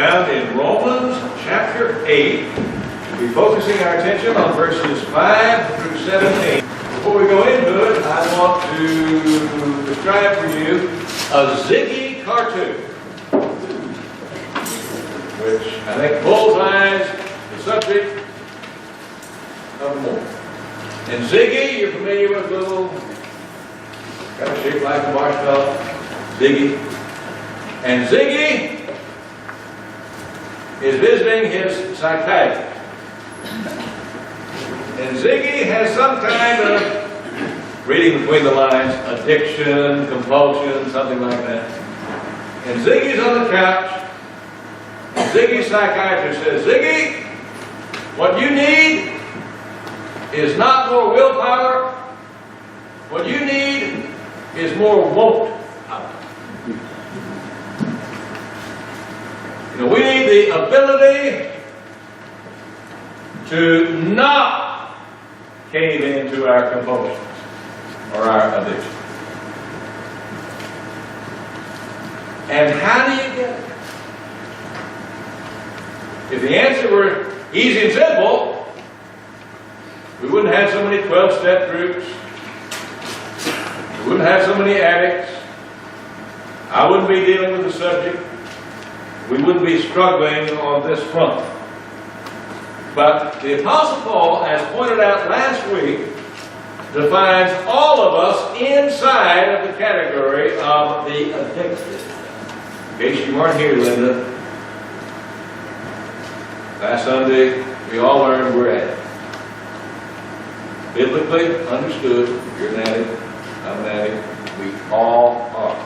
found in Romans chapter 8. We'll be focusing our attention on verses 5 through 17. Before we go into it, I want to describe for you a Ziggy cartoon, which I think bullseyes the subject of the morning. And Ziggy, you're familiar with little, kind of shaped like a marshmallow, Ziggy. And Ziggy is visiting his psychiatrist. And Ziggy has some kind of, reading between the lines, addiction, compulsion, something like that. And Ziggy's on the couch. And Ziggy's psychiatrist says, Ziggy, what you need is not more willpower. What you need is more won't power. You know, we need the ability to not cave into our compulsions or our addiction. And how do you get it? If the answer were easy and simple, we wouldn't have so many 12-step groups. We wouldn't have so many addicts. I wouldn't be dealing with the subject. We wouldn't be struggling on this front. But the Apostle Paul, as pointed out last week, defines all of us inside of the category of the addicted. In case you weren't here, Linda, last Sunday we all learned we're addicts. Biblically understood, you're an addict, I'm an addict, we all are.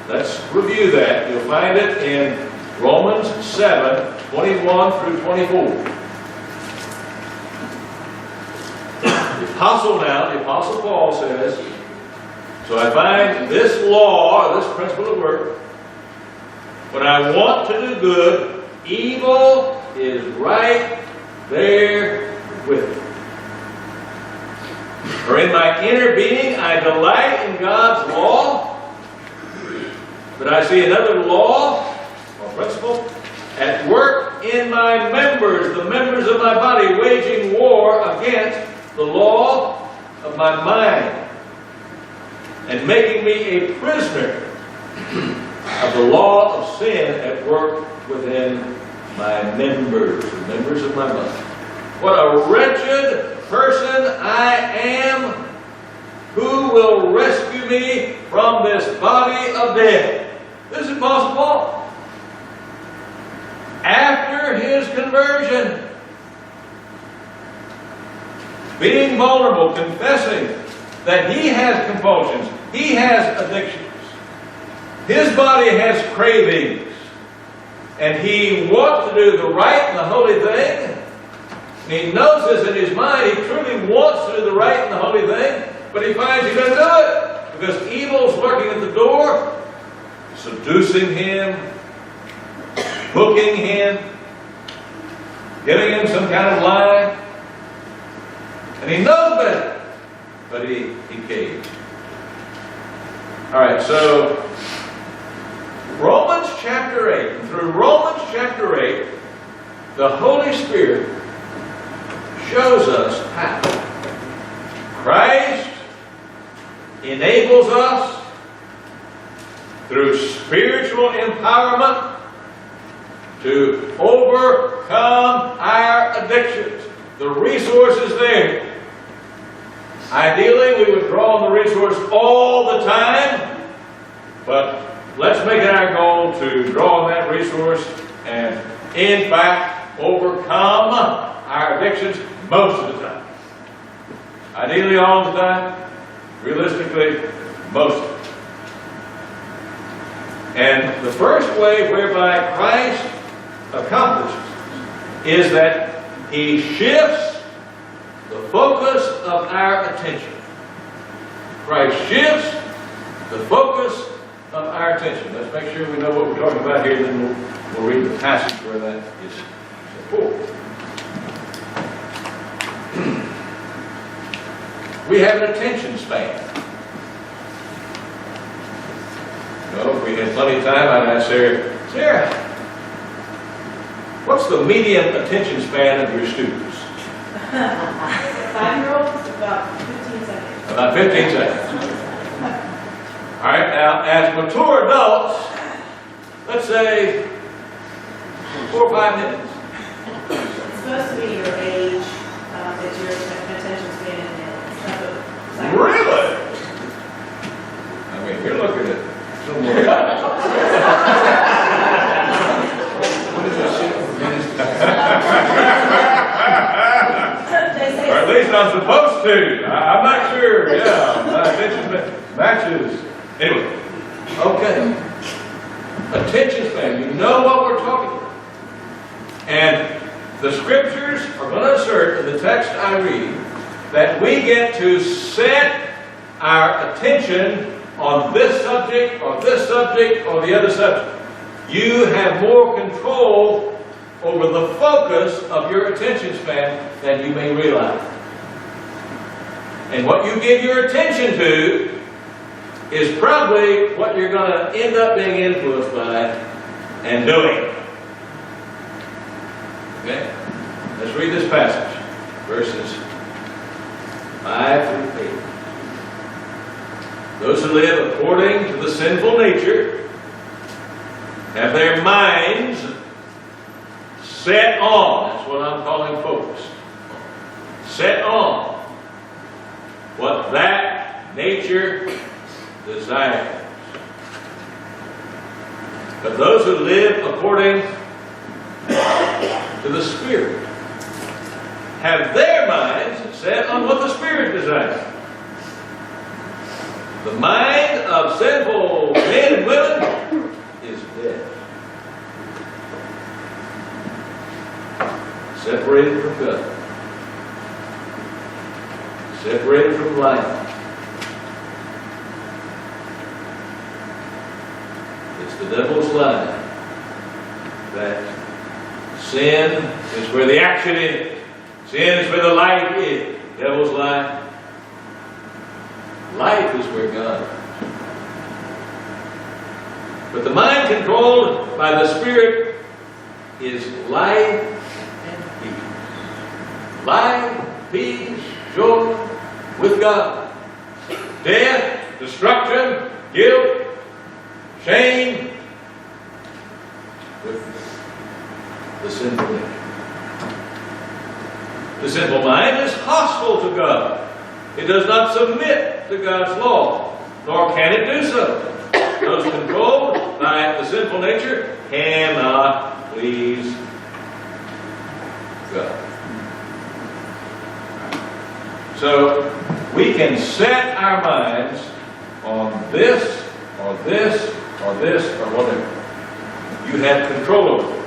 Let's review that. You'll find it in Romans 7, 21 through 24. The Apostle Paul says, so I find this law, this principle at work, when I want to do good, evil is right there with me. For in my inner being I delight in God's law, but I see another law, or principle, at work in my members, the members of my body, waging war against the law of my mind, and making me a prisoner of the law of sin at work within my members, the members of my body. What a wretched person I am! Who will rescue me from this body of death? This is Apostle Paul. After his conversion, being vulnerable, confessing that he has compulsions, he has addictions, his body has cravings, and he wants to do the right and the holy thing. And he knows this in his mind. He truly wants to do the right and the holy thing, but he finds he doesn't do it because evil's lurking at the door, seducing him, hooking him, giving him some kind of lie. And he knows better, but he caves. All right, so Romans chapter 8. And through Romans chapter 8, the Holy Spirit shows us how Christ enables us through spiritual empowerment to overcome our addictions. The resource is there. Ideally, we would draw on the resource all the time, but let's make it our goal to draw on that resource and, in fact, overcome our addictions most of the time. Ideally, all the time. Realistically, most of the time. And the first way whereby Christ accomplishes is that he shifts the focus of our attention. Christ shifts the focus of our attention. Let's make sure we know what we're talking about here, then we'll read the passage where that is supported. We have an attention span. You know, if we had plenty of time, I'd ask Sarah, What's the median attention span of your students? 5-year-olds, about 15 seconds. About 15 seconds. All right, now as mature adults, let's say 4 or 5 minutes. It's supposed to be your age that your attention span is. Really? I mean, you're looking at some more. Or at least I'm supposed to. I'm not sure. Yeah, my attention matches. Anyway, okay. Attention span. You know what we're talking about. And the scriptures are going to assert in the text I read that we get to set our attention on this subject, or this subject, or the other subject. You have more control over the focus of your attention span than you may realize. And what you give your attention to is probably what you're going to end up being influenced by and doing. Okay? Let's read this passage. Verses 5 through 8. Those who live according to the sinful nature have their minds set on, that's what I'm calling focused, set on what that nature desires. But those who live according to the Spirit have their minds set on what the Spirit desires. The mind of sinful men and women is dead. Separated from God. Separated from life. It's the devil's lie that sin is where the action is. Sin is where the life is. Devil's lie. Life is where God is. But the mind controlled by the Spirit is life and peace. Life, peace, joy with God. Death, destruction, guilt, shame with the sinful nature. The sinful mind is hostile to God. It does not submit to God's law, nor can it do so. Those controlled by the sinful nature cannot please God. So we can set our minds on this, or this, or this, or whatever. You have control over it.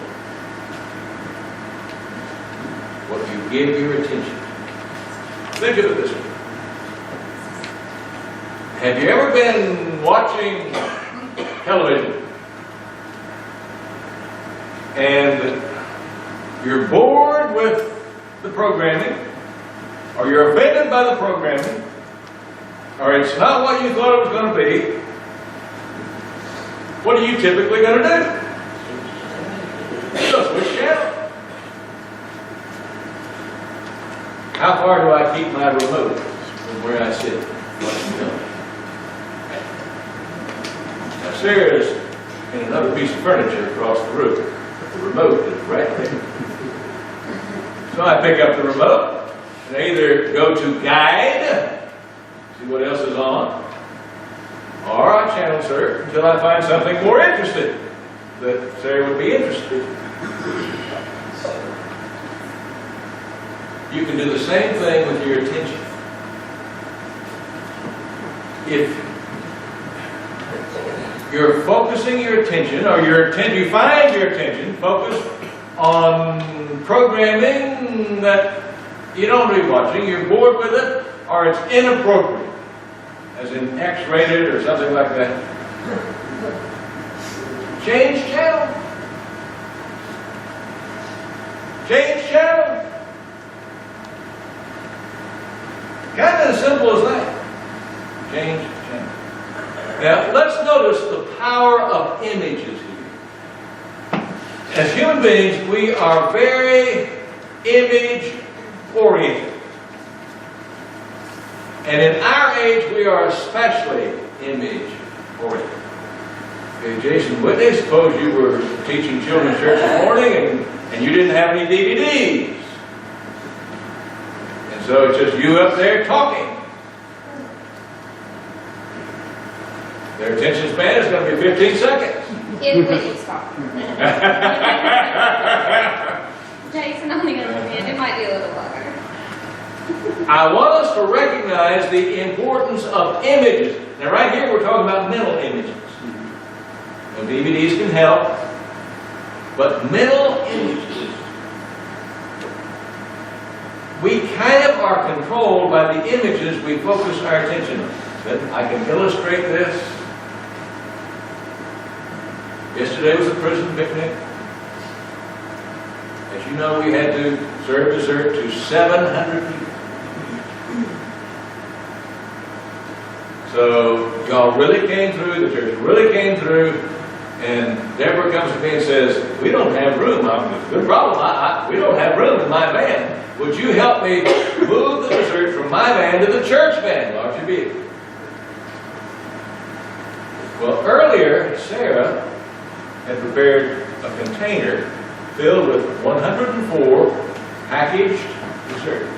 What you give your attention. Think of it this way. Have you ever been watching television and you're bored with the programming, or you're offended by the programming, or it's not what you thought it was going to be? What are you typically going to do? You'll switch channel. How far do I keep my remote from where I sit watching television? Upstairs in another piece of furniture across the room. The remote is right there. So I pick up the remote and I either go to guide, see what else is on, or I channel search until I find something more interesting that Sarah would be interested in. You can do the same thing with your attention. If you're focusing your attention, or you find your attention focused on programming that you don't be watching, you're bored with it, or it's inappropriate, as in X-rated or something like that. Change channel. Change channel. Kind of as simple as that. Change channel. Now, let's notice the power of images here. As human beings, we are very image-oriented. And in our age, we are especially image-oriented. Okay, Jason Whitney, suppose you were teaching children's church this morning and you didn't have any DVDs. And so it's just you up there talking. Their attention span is going to be 15 seconds. If Whitney's talking. Jason, on the other hand, it might be a little longer. I want us to recognize the importance of images. Now right here we're talking about mental images. Well, DVDs can help, but mental images, we kind of are controlled by the images we focus our attention on. I can illustrate this. Yesterday was a prison picnic. As you know, we had to serve dessert to 700 people. So y'all really came through, the church really came through, and Deborah comes to me and says, we don't have room. Good problem. We don't have room in my van. Would you help me move the dessert from my van to the church van? Large your vehicle. Well, earlier, Sarah had prepared a container filled with 104 packaged desserts.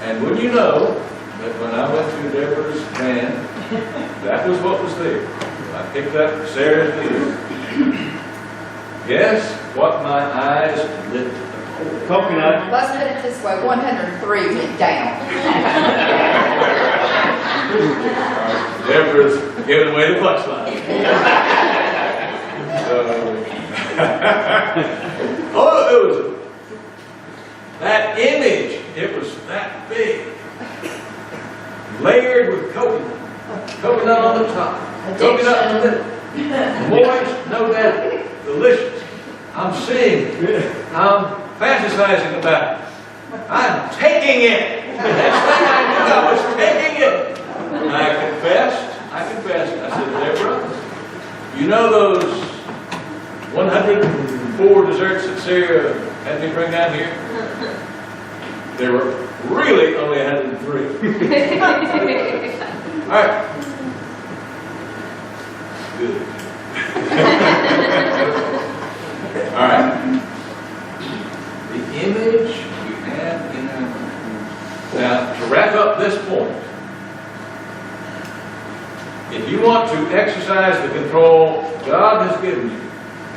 And would you know that when I went through Deborah's van, that was what was there. I picked up Sarah's deal. Guess what my eyes lit up? Coconut. Let's put it this way, 103 went down. Deborah's giving away the punchline. Oh, it was that image. It was that big, layered with coconut. Coconut on the top, coconut in the middle. Moist, no doubt, delicious. I'm seeing it. I'm fantasizing about it. I'm taking it. Next thing I knew, I was taking it. And I confessed. I said, Deborah, you know those 104 desserts that Sarah had me bring down here? There were really only 103. All right. Good. All right. The image we have in our mind. Now, to wrap up this point, if you want to exercise the control God has given you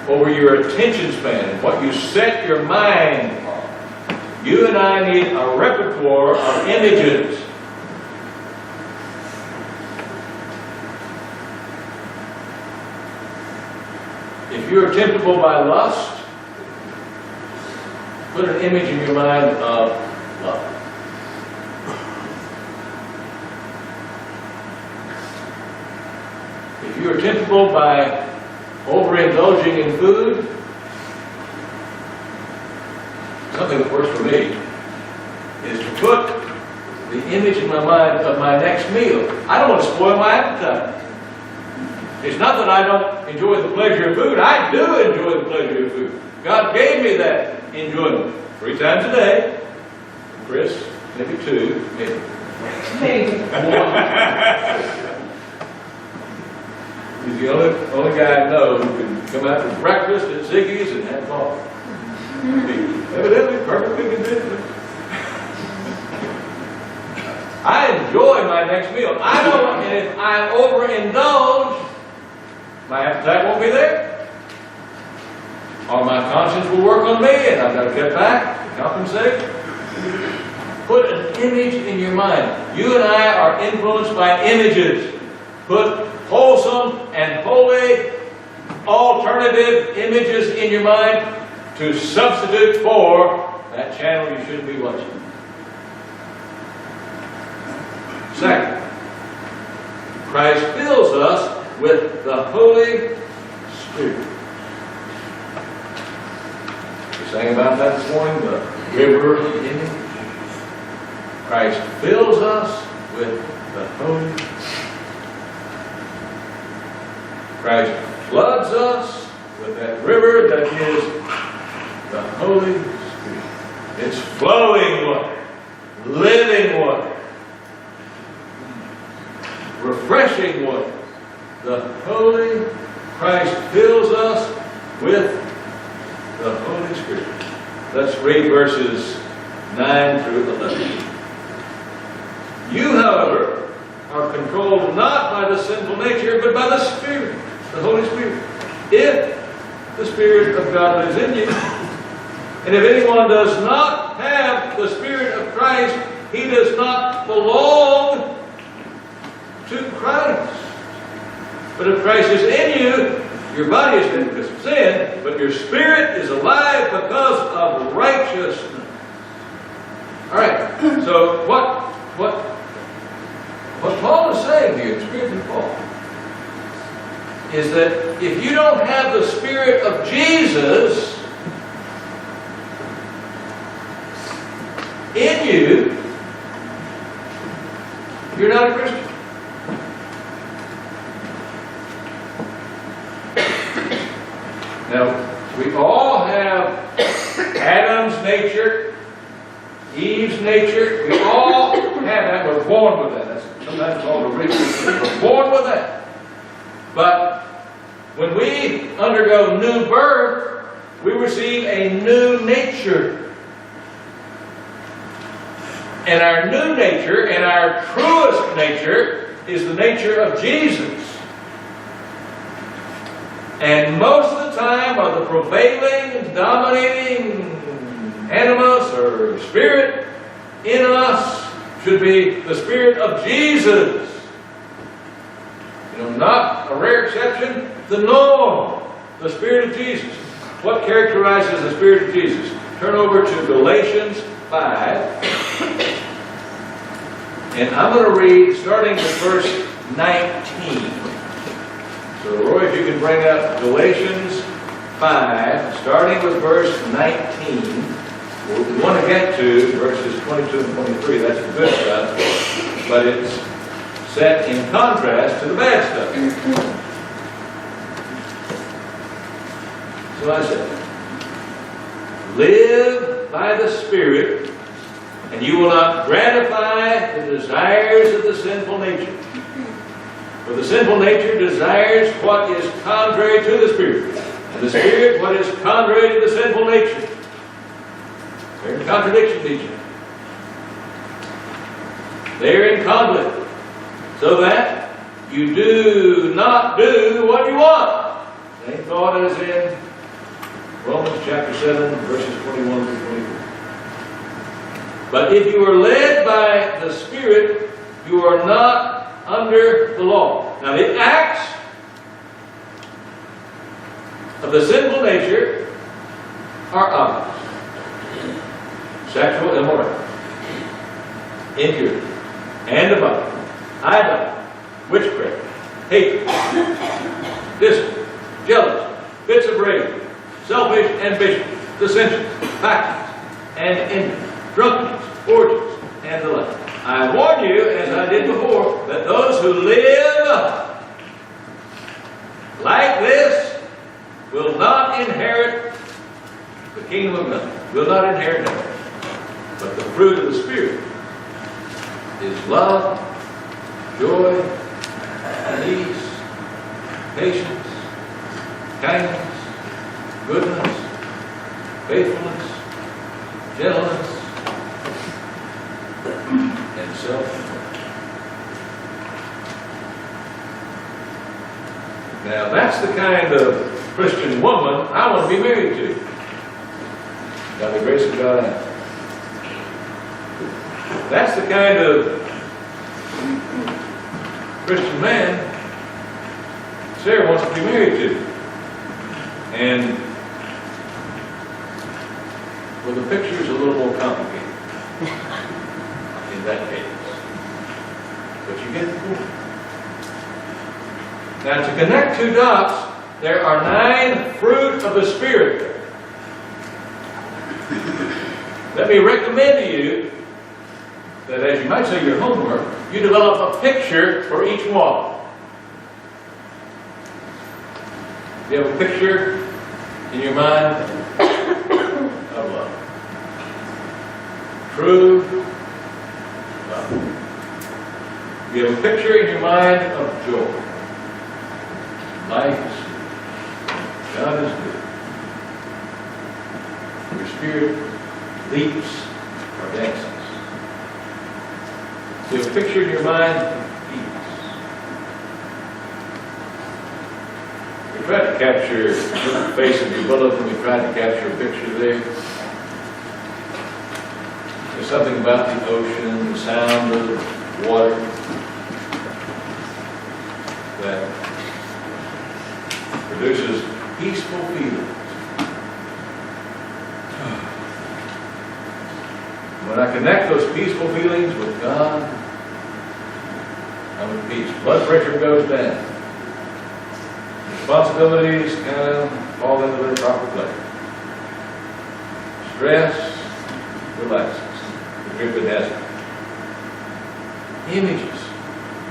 over your attention span and what you set your mind on, you and I need a repertoire of images. If you are temptable by lust, put an image in your mind of love. If you are temptable by overindulging in food, something that works for me is to put the image in my mind of my next meal. I don't want to spoil my appetite. It's not that I don't enjoy the pleasure of food. I do enjoy the pleasure of food. God gave me that enjoyment 3 times a day. Chris, maybe 2, maybe. He's the only guy I know who can come out for breakfast at Ziggy's and have coffee. Evidently perfectly convincing. I enjoy my next meal. I know, and if I overindulge, my appetite won't be there. Or my conscience will work on me and I've got to cut back to compensate. Put an image in your mind. You and I are influenced by images. Put wholesome and holy alternative images in your mind to substitute for that channel you shouldn't be watching. Second, Christ fills us with the Holy Spirit. We sang about that this morning, the river of the image. Christ fills us with the Holy Spirit. Christ floods us with that river that is the Holy Spirit. It's flowing water, living water, refreshing water. The Holy Christ fills us with the Holy Spirit. Let's read verses 9 through 11. You, however, are controlled not by the sinful nature, but by the Spirit, the Holy Spirit. If the Spirit of God lives in you, and if anyone does not have the Spirit of Christ, he does not belong to Christ. But if Christ is in you, your body is dead because of sin, but your spirit is alive because of righteousness. All right. So what Paul is saying here, the Spirit of Paul, is that if you don't have the Spirit of Jesus in you, you're not a Christian. Now, we all have Adam's nature, Eve's nature. We all have that. We're born with that. That's sometimes called a original. We're born with that. But when we undergo new birth, we receive a new nature. And our new nature, and our truest nature, is the nature of Jesus. And most of the time, the prevailing, dominating animus or spirit in us should be the Spirit of Jesus. Not a rare exception, the norm, the Spirit of Jesus. What characterizes the Spirit of Jesus? Turn over to Galatians 5. And I'm going to read starting with verse 19. So, Roy, if you can bring up Galatians 5, starting with verse 19. We want to get to verses 22 and 23. That's the good stuff. But it's set in contrast to the bad stuff. So I said, live by the Spirit, and you will not gratify the desires of the sinful nature. For the sinful nature desires what is contrary to the Spirit, and the Spirit what is contrary to the sinful nature. They're in contradiction to each other. They're in conflict. So that you do not do what you want. Same thought as in Romans chapter 7, verses 21 through 24. But if you are led by the Spirit, you are not under the law. Now the acts of the sinful nature are obvious. Sexual immorality, impurity, and abundance, idolatry, witchcraft, hatred, discord, jealousy, fits of rage, selfish ambition, dissensions, factions, and envy, drunkenness, orgies, and the like. I warn you, as I did before, that those who live like this will not inherit the kingdom of God, will not inherit heaven. But the fruit of the Spirit is love, joy, peace, patience, kindness, goodness, faithfulness, gentleness, and self-control. Now that's the kind of Christian woman I want to be married to. By the grace of God, I am. That's the kind of Christian man Sarah wants to be married to. And well, the picture is a little more complicated in that case. But you get the point. Now, to connect two dots, there are 9 fruit of the Spirit. Let me recommend to you that, as you might say your homework, you develop a picture for each one. You have a picture in your mind of love. True love. You have a picture in your mind of joy. Life is sweet. God is good. Your spirit leaps or dances. You have a picture in your mind of peace. We tried to capture the face of your bulletin. We tried to capture a picture there. There's something about the ocean, the sound of the water, that produces peaceful feelings. When I connect those peaceful feelings with God, I'm at peace. Blood pressure goes down. Responsibilities kind of fall into their proper place. Stress relaxes. The grip it has. Images.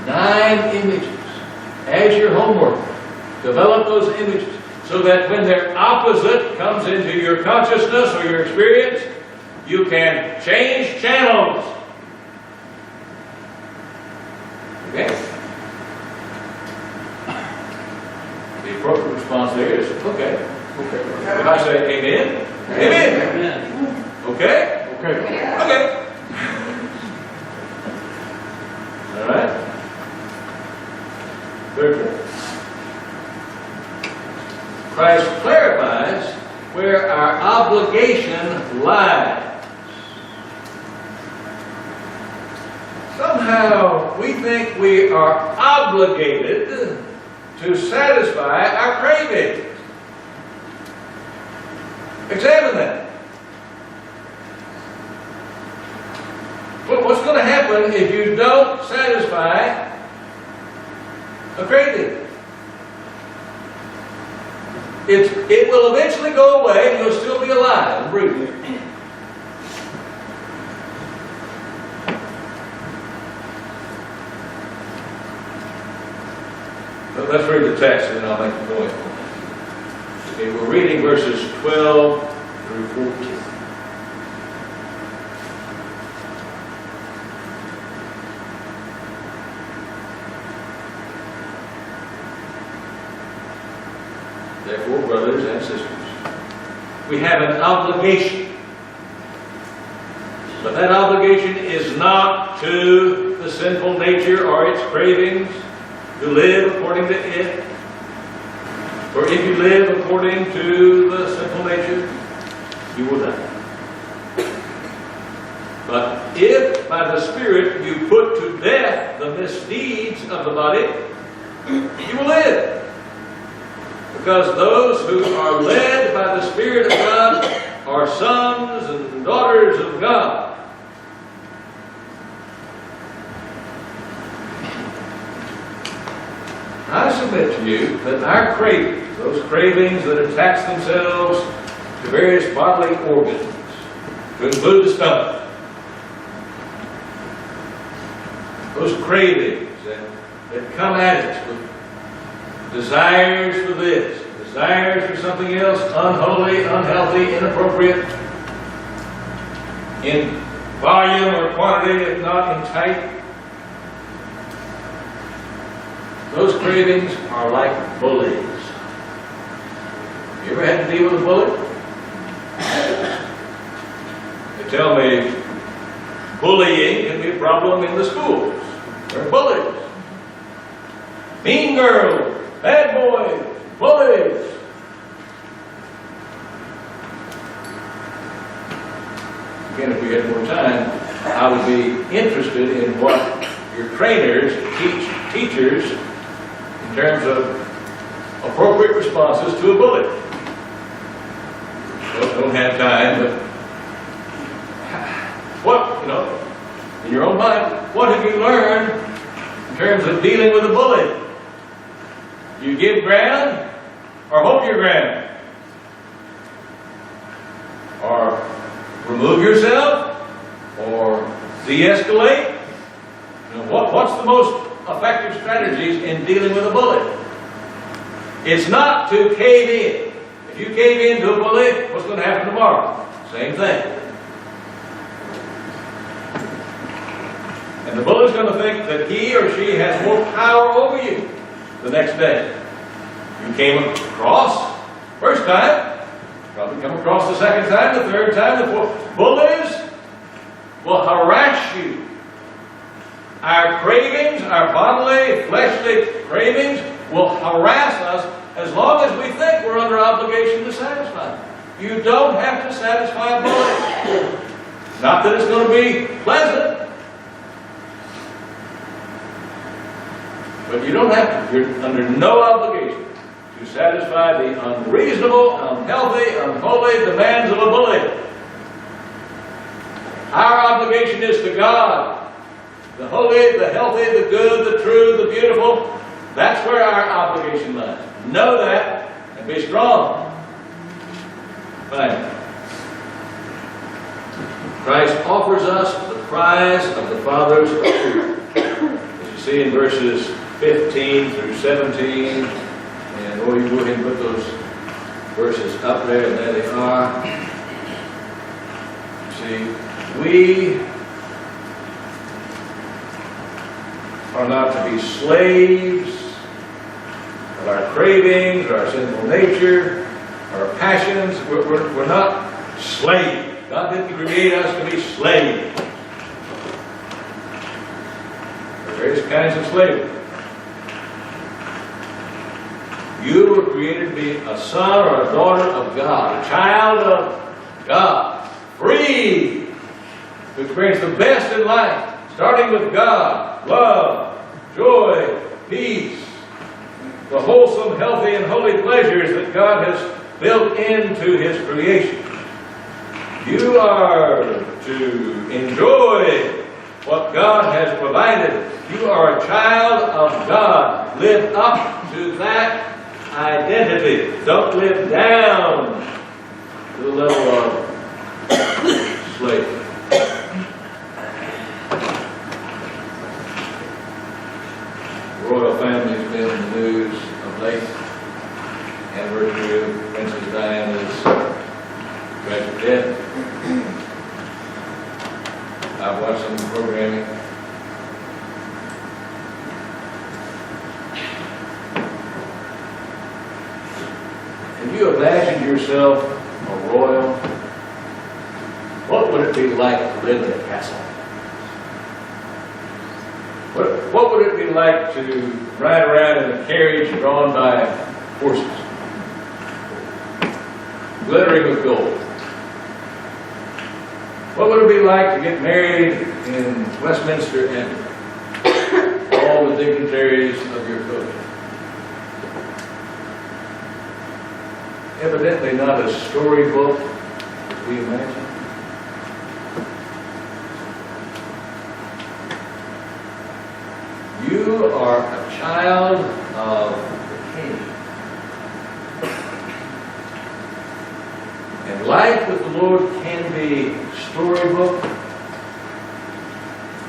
9 images. As your homework, develop those images so that when their opposite comes into your consciousness or your experience, you can change channels. Okay? The appropriate response there is, okay. If I say amen, amen. Okay? Okay. All right? Third point. Christ clarifies where our obligation lies. Somehow we think we are obligated to satisfy our cravings. Examine that. Well, what's going to happen if you don't satisfy a craving? It will eventually go away and you'll still be alive and breathing. So let's read the text and then I'll make the point. Okay, we're reading verses 12 through 14. Therefore, brothers and sisters, we have an obligation. But that obligation is not to the sinful nature or its cravings to live according to it. For if you live according to the sinful nature, you will die. But if by the Spirit you put to death the misdeeds of the body, you will live. Because those who are led by the Spirit of God are sons and daughters of God. I submit to you that our cravings, those cravings that attach themselves to various bodily organs, to include the stomach, those cravings that come at us with desires for this, desires for something else, unholy, unhealthy, inappropriate, in volume or quantity, if not in type. Those cravings are like bullies. You ever had to deal with a bully? They tell me bullying can be a problem in the schools. There are bullies. Mean girls, bad boys, bullies. Again, if we had more time, I would be interested in what your trainers teach teachers in terms of appropriate responses to a bully. Don't have time, but what, in your own mind, what have you learned in terms of dealing with a bully? You give ground or hold your ground? Or remove yourself? Or de-escalate? What's the most effective strategies in dealing with a bully? It's not to cave in. If you came into a bully, what's going to happen tomorrow? Same thing. And the bully's going to think that he or she has more power over you the next day. You came across first time, probably come across the second time, the third time, the fourth. Bullies will harass you. Our cravings, our bodily, fleshly cravings will harass us as long as we think we're under obligation to satisfy. You don't have to satisfy a bully. Not that it's going to be pleasant. But you don't have to. You're under no obligation to satisfy the unreasonable, unhealthy, unholy demands of a bully. Our obligation is to God. The holy, the healthy, the good, the true, the beautiful. That's where our obligation lies. Know that and be strong. Finally, Christ offers us the prize of the Father's approval. As you see in verses 15 through 17, and oh, you go ahead and put those verses up there, and there they are. See, we are not to be slaves of our cravings, our sinful nature, our passions. We're not slaves. God didn't create us to be slaves. There are various kinds of slavery. You were created to be a son or a daughter of God, a child of God, free to experience the best in life, starting with God, love, joy, peace, the wholesome, healthy, and holy pleasures that God has built into His creation. You are to enjoy what God has provided. You are a child of God. Live up to that identity. Don't live down to the level of slavery. The royal family's been in the news of late. Anniversary of Princess Diana's tragic death. I've watched some of the programming. Have you imagined yourself a royal? What would it be like to live in a castle? What would it be like to ride around in a carriage drawn by horses, glittering with gold? What would it be like to get married in Westminster Abbey? All the dignitaries of your culture. Evidently not a storybook as we imagine. You are a child of the King. And life with the Lord can be storybook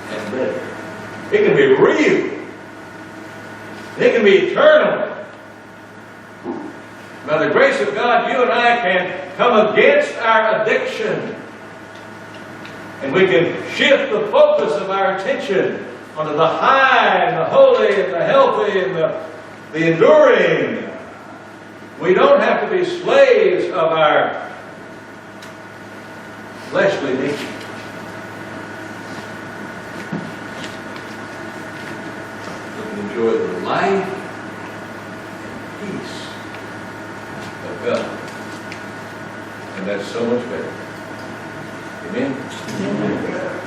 and better. It can be real. It can be eternal. By the grace of God, you and I can come against our addiction. And we can shift the focus of our attention onto the high and the holy and the healthy and the enduring. We don't have to be slaves of our fleshly nature. We can enjoy the life and peace of God. And that's so much better. Amen? Amen.